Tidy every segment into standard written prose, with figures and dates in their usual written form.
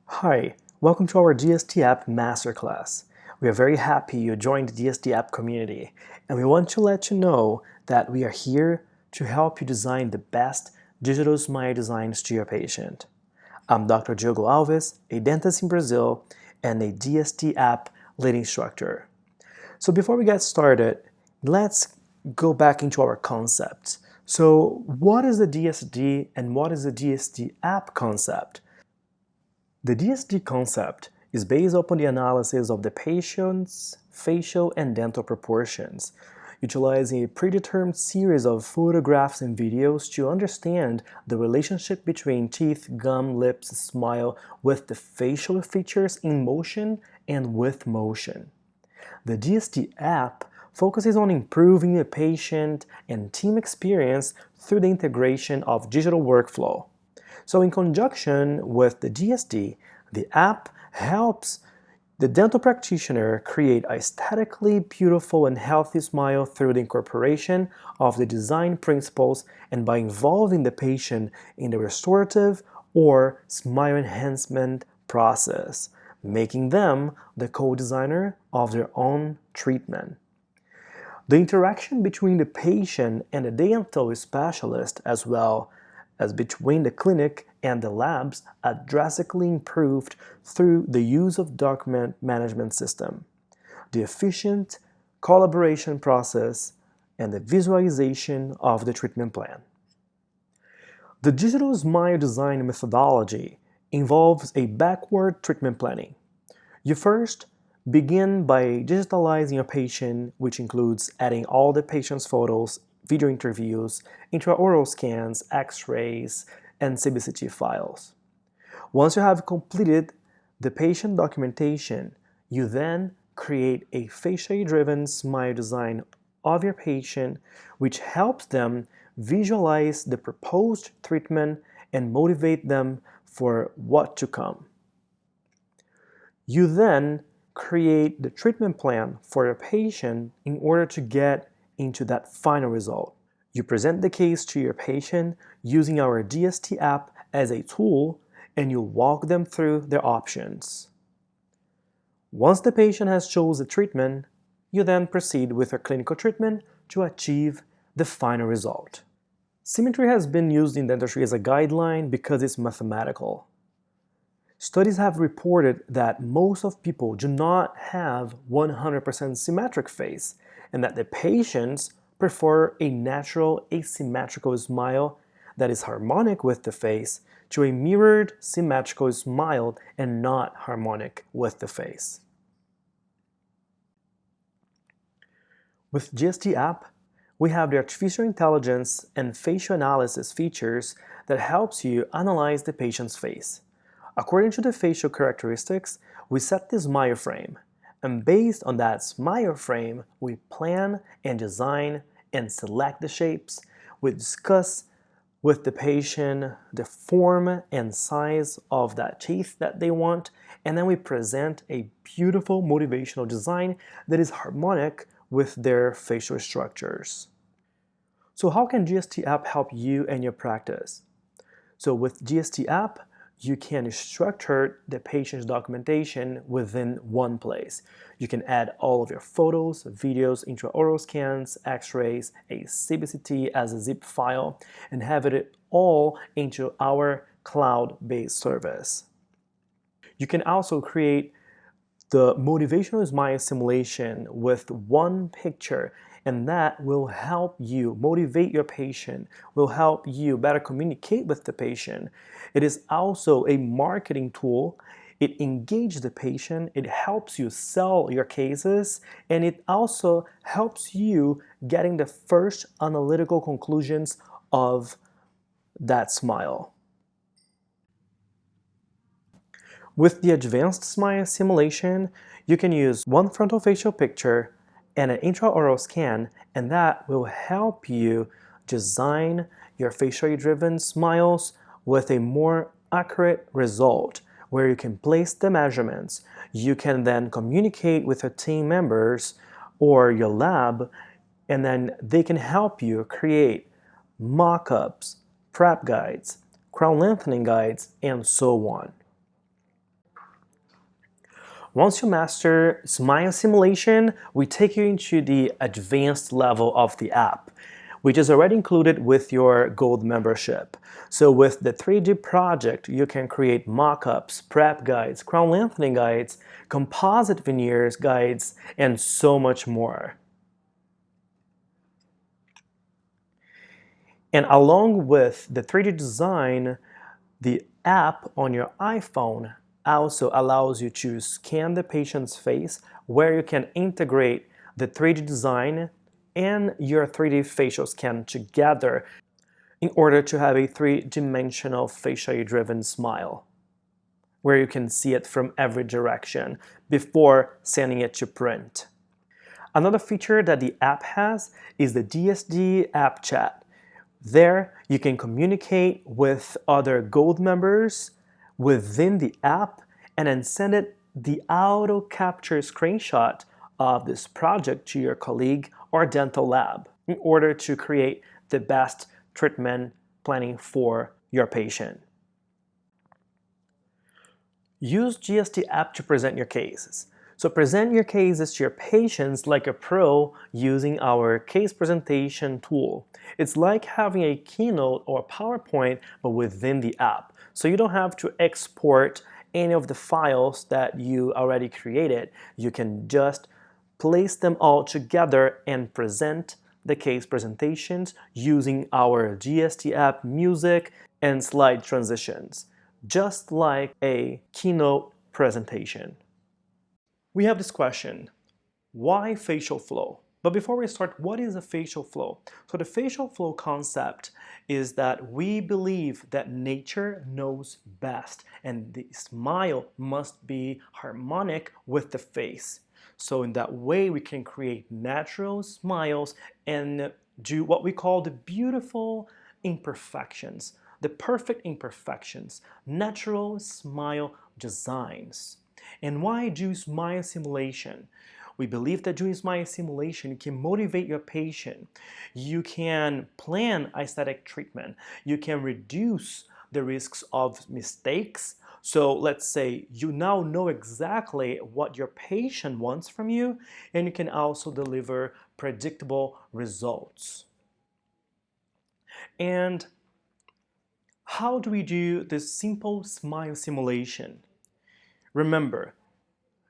Hi, welcome to our Dsd App Masterclass. We are very happy you joined the Dsd App community, and we want to let you know that we are here to help you design the best digital smile designs to your patient. I'm Dr. Diogo Alves, a dentist in Brazil and a Dsd App lead instructor. So before we get started, let's go back into our concepts. So what is the Dsd and what is the Dsd App concept? The Dsd concept is based upon the analysis of the patient's facial and dental proportions, utilizing a predetermined series of photographs and videos to understand the relationship between teeth, gum, lips, smile with the facial features in motion and with motion. The Dsd app focuses on improving the patient and team experience through the integration of digital workflow. So in conjunction with the Dsd, the app helps the dental practitioner create a aesthetically beautiful and healthy smile through the incorporation of the design principles and by involving the patient in the restorative or smile enhancement process, making them the co-designer of their own treatment. The interaction between the patient and the dental specialist, as well as between the clinic and the labs, are drastically improved through the use of document management system, the efficient collaboration process, and the visualization of the treatment plan. The digital smile design methodology involves a backward treatment planning. You first begin by digitalizing a patient, which includes adding all the patient's photos, video interviews, intraoral scans, x-rays, and CBCT files. Once you have completed the patient documentation, you then create a facially driven smile design of your patient, which helps them visualize the proposed treatment and motivate them for what to come. You then create the treatment plan for your patient in order to get into that final result. You present the case to your patient using our Dsd app as a tool, and you walk them through their options. Once the patient has chosen the treatment, you then proceed with a clinical treatment to achieve the final result. Symmetry has been used in dentistry as a guideline because it's mathematical. Studies have reported that most of people do not have 100% symmetric face, and that the patients prefer a natural asymmetrical smile that is harmonic with the face to a mirrored symmetrical smile and not harmonic with the face. With Dsd app, we have the artificial intelligence and facial analysis features that helps you analyze the patient's face. According to the facial characteristics, we set the smile frame, and based on that smile frame, we plan and design and select the shapes. We discuss with the patient the form and size of that teeth that they want, and then we present a beautiful motivational design that is harmonic with their facial structures. So how can Dsd app help you and your practice? So with Dsd app, you can structure the patient's documentation within one place. You can add all of your photos, videos, intraoral scans, x-rays, a CBCT as a zip file, and have it all into our cloud-based service. You can also create the motivational smile simulation with one picture, and that will help you motivate your patient, will help you better communicate with the patient. It is also a marketing tool. It engages the patient, it helps you sell your cases, and it also helps you getting the first analytical conclusions of that smile. With the advanced smile simulation, you can use one frontal facial picture and an intraoral scan, and that will help you design your facially driven smiles with a more accurate result where you can place the measurements. You can then communicate with your team members or your lab, and then they can help you create mock-ups, prep guides, crown lengthening guides, and so on. Once you master smile simulation, we take you into the advanced level of the app, which is already included with your gold membership. So with the 3D project, you can create mock-ups, prep guides, crown lengthening guides, composite veneers guides, and so much more. And along with the 3D design, the app on your iPhone also allows you to scan the patient's face, where you can integrate the 3D design and your 3D facial scan together in order to have a three-dimensional facially driven smile, where you can see it from every direction before sending it to print. Another feature that the app has is the Dsd App Chat. There, you can communicate with other gold members within the app and then send it the auto capture screenshot of this project to your colleague or dental lab in order to create the best treatment planning for your patient. Use Dsd app to present your cases. So present your cases to your patients like a pro using our case presentation tool. It's like having a keynote or PowerPoint, but within the app. So you don't have to export any of the files that you already created. You can just place them all together and present the case presentations using our Dsd app music and slide transitions, just like a keynote presentation. We have this question: why facial flow? But before we start, what is a facial flow? So the facial flow concept is that we believe that nature knows best, and the smile must be harmonic with the face. So in that way, we can create natural smiles and do what we call the beautiful imperfections, the perfect imperfections, natural smile designs. And why do smile simulation? We believe that doing smile simulation, you can motivate your patient. You can plan aesthetic treatment. You can reduce the risks of mistakes. So let's say you now know exactly what your patient wants from you, and you can also deliver predictable results. And how do we do this simple smile simulation? Remember,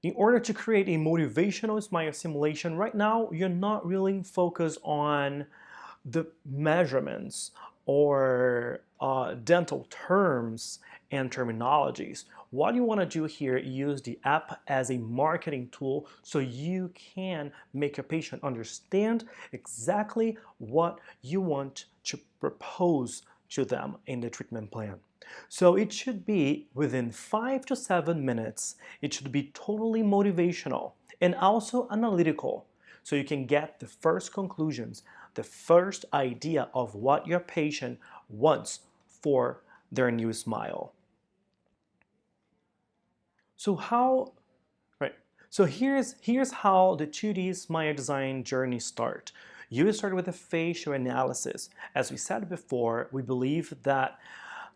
in order to create a motivational smile simulation, right now you're not really focused on the measurements or dental terms and terminologies. What you want to do here is use the app as a marketing tool so you can make your patient understand exactly what you want to propose to them in the treatment plan. So it should be within 5 to 7 minutes. It should be totally motivational and also analytical, so you can get the first conclusions, the first idea of what your patient wants for their new smile. So here's how the 2D smile design journey starts. You start with a facial analysis. As we said before, we believe that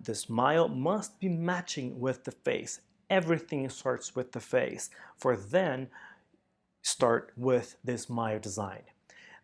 the smile must be matching with the face. Everything starts with the face. For then, start with the smile design.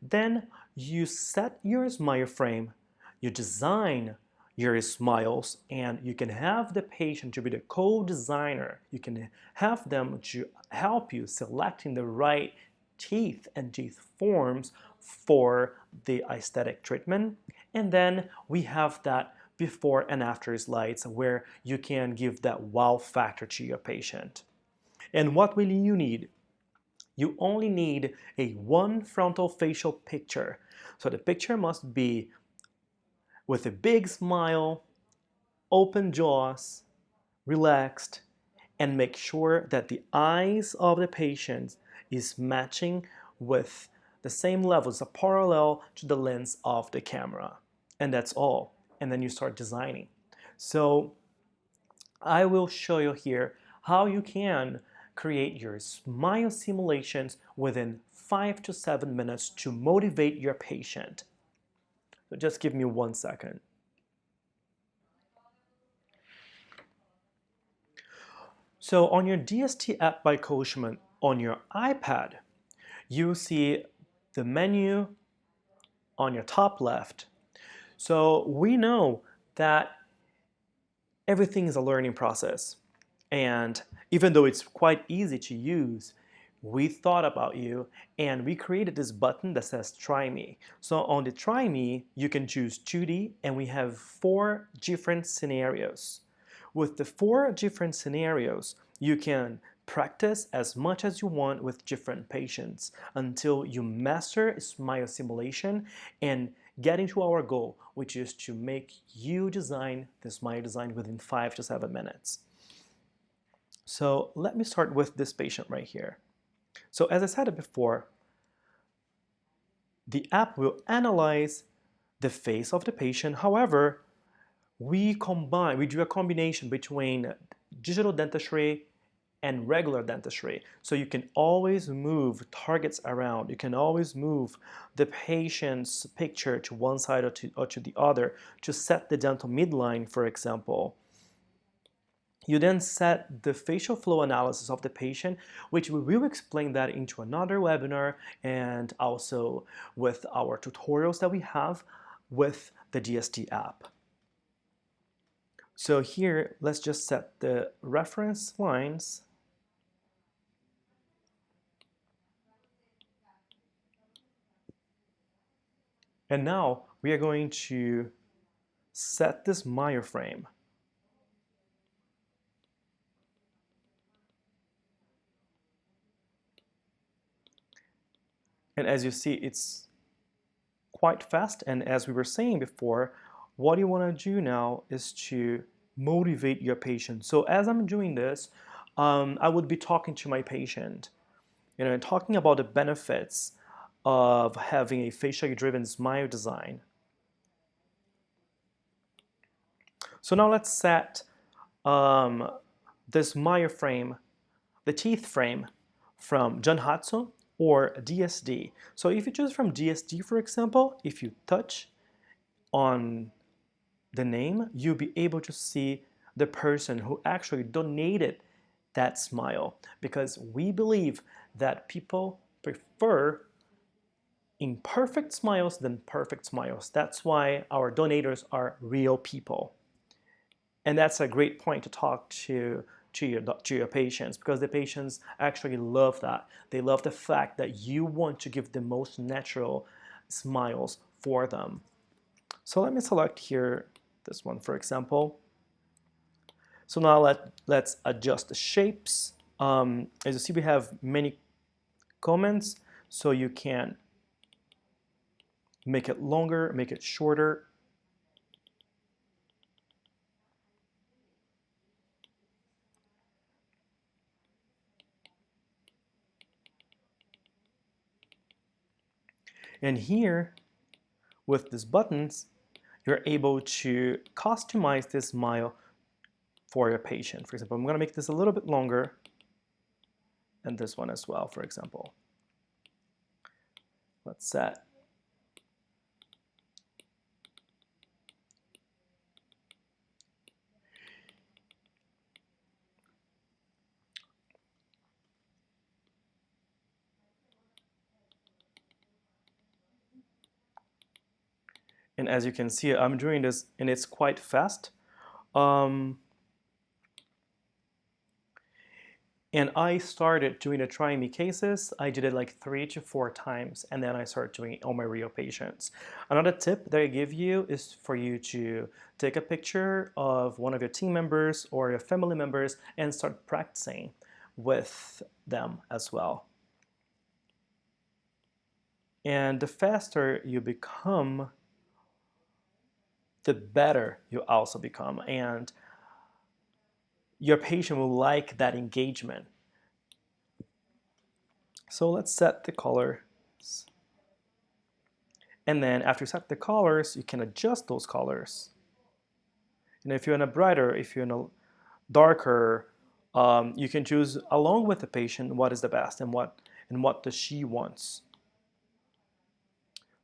Then you set your smile frame, you design your smiles, and you can have the patient to be the co-designer. You can have them to help you selecting the right teeth and teeth forms for the aesthetic treatment. And then we have that before and after slides where you can give that wow factor to your patient. And what will you need? You only need one frontal facial picture. So the picture must be with a big smile, open jaws, relaxed, and make sure that the eyes of the patient is matching with the same levels, a parallel to the lens of the camera. And that's all. And then you start designing. So I will show you here how you can create your smile simulations within 5 to 7 minutes to motivate your patient. So just give me 1 second. So on your DST app by Coachman on your iPad, you see the menu on your top left. So we know that everything is a learning process. And even though it's quite easy to use, we thought about you and we created this button that says try me. So on the try me, you can choose 2D and we have 4 different scenarios. With the 4 different scenarios, you can practice as much as you want with different patients until you master smile simulation and get into our goal, which is to make you design the smile design within 5 to 7 minutes. So let me start with this patient right here. So as I said before, the app will analyze the face of the patient. However, we do a combination between digital dentistry and regular dentistry. So you can always move targets around. You can always move the patient's picture to one side or to the other to set the dental midline, for example. You then set the facial flow analysis of the patient, which we will explain that into another webinar and also with our tutorials that we have with the DSD app. So here, let's just set the reference lines. And now we are going to set this wireframe. And as you see, it's quite fast. And as we were saying before, what you want to do now is to motivate your patient. So as I'm doing this, I would be talking to my patient, talking about the benefits of having a facially driven smile design. So now let's set this Maya frame, the teeth frame from John Hudson or DSD. So if you choose from DSD, for example, if you touch on the name, you'll be able to see the person who actually donated that smile, because we believe that people prefer imperfect smiles than perfect smiles. That's why our donators are real people. And that's a great point to talk to your patients, because the patients actually love that. They love the fact that you want to give the most natural smiles for them. So let me select here this one, for example. So now let's adjust the shapes. As you see, we have many comments, so you can make it longer, make it shorter. And here, with these buttons, you're able to customize this smile for your patient. For example, I'm going to make this a little bit longer, and this one as well, for example. Let's set. And as you can see, I'm doing this, and it's quite fast. And I started doing the try me cases. I did it like 3 to 4 times, and then I started doing it on my real patients. Another tip that I give you is for you to take a picture of one of your team members or your family members and start practicing with them as well. And the faster you become, the better you also become. And your patient will like that engagement. So let's set the colors. And then after you set the colors, you can adjust those colors. And if you want a brighter, if you want a darker, you can choose along with the patient what is the best and what does she wants.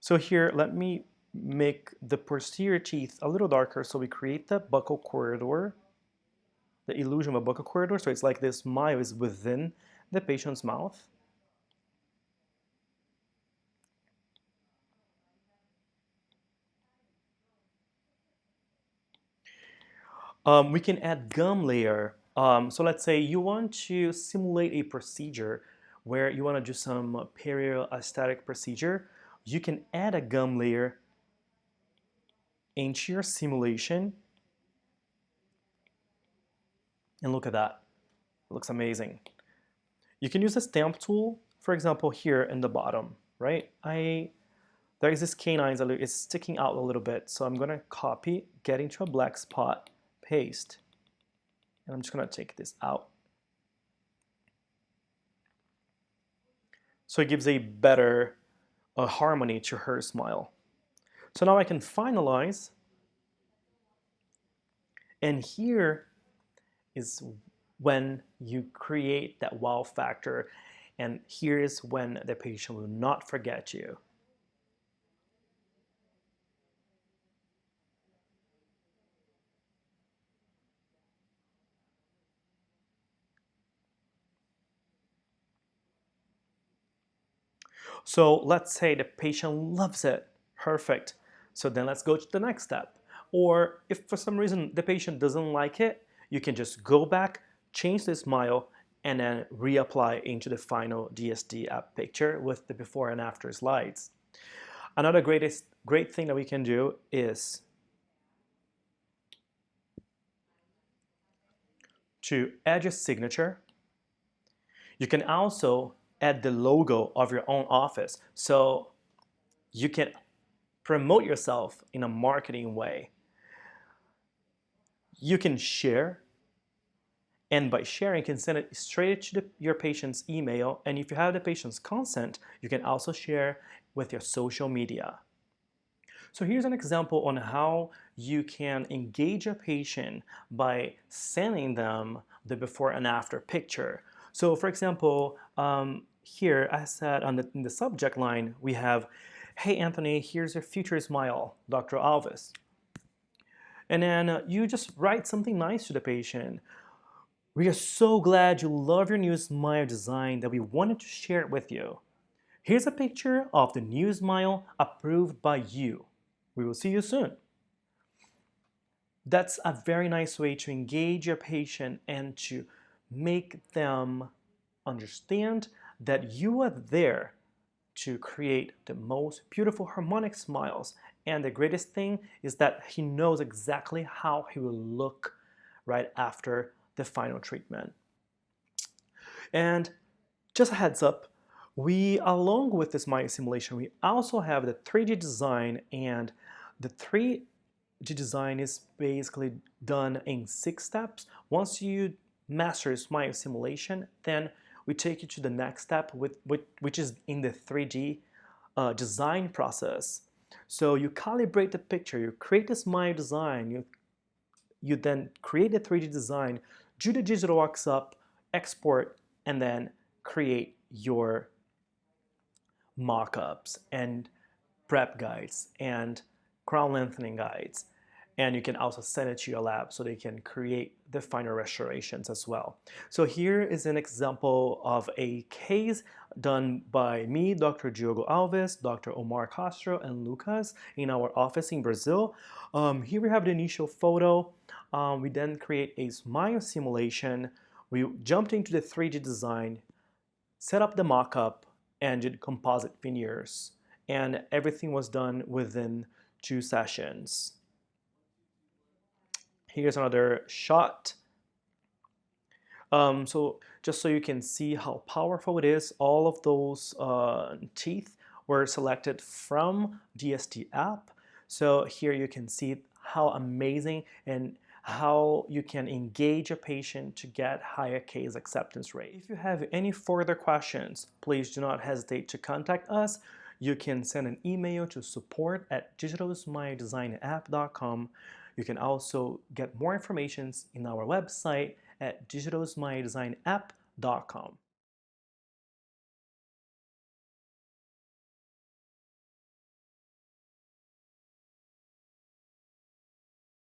So here, let me make the posterior teeth a little darker, so we create the buccal corridor. the illusion of a buccal corridor. So it's like this smile is within the patient's mouth. We can add gum layer. So let's say you want to simulate a procedure where you want to do some periostetic procedure. You can add a gum layer into your simulation. And look at that. It looks amazing. You can use the stamp tool, for example, here in the bottom, right? There is this canine that is sticking out a little bit, so I'm going to copy, get into a black spot, paste, and I'm just going to take this out. So it gives a better harmony to her smile. So now I can finalize, and here is when you create that wow factor, and here is when the patient will not forget you. So let's say the patient loves it. Perfect. So then let's go to the next step. Or if for some reason the patient doesn't like it, you can just go back, change the smile, and then reapply into the final DSD app picture with the before and after slides. Another great thing that we can do is to add your signature. You can also add the logo of your own office, so you can promote yourself in a marketing way. You can share, and by sharing, you can send it straight to your patient's email, and if you have the patient's consent, you can also share with your social media. So here's an example on how you can engage a patient by sending them the before and after picture. So for example, here I said in the subject line, we have, "Hey Anthony, here's your future smile, Dr. Alves." And then you just write something nice to the patient. "We are so glad you love your new smile design that we wanted to share it with you. Here's a picture of the new smile approved by you. We will see you soon." That's a very nice way to engage your patient and to make them understand that you are there to create the most beautiful harmonic smiles. And the greatest thing is that he knows exactly how he will look right after the final treatment. And just a heads up, along with this smile simulation, we also have the 3D design, and the 3D design is basically done in 6 steps. Once you master smile simulation, then we take you to the next step, which is in the 3D design process. So you calibrate the picture, you create the smile design, you then create the 3D design, do the digital work-up, export, and then create your mock-ups and prep guides and crown lengthening guides. And you can also send it to your lab so they can create the final restorations as well. So here is an example of a case done by me, Dr. Diogo Alves, Dr. Omar Castro, and Lucas in our office in Brazil. Here we have the initial photo. We then create a smile simulation. We jumped into the 3D design, set up the mock-up, and did composite veneers. And everything was done within 2 sessions. Here's another shot. So just so you can see how powerful it is, all of those teeth were selected from Dsd App. So here you can see how amazing and how you can engage a patient to get higher case acceptance rate. If you have any further questions, please do not hesitate to contact us. You can send an email to support@digitalsmiledesignapp.com. You can also get more information in our website at digitalsmiledesignapp.com.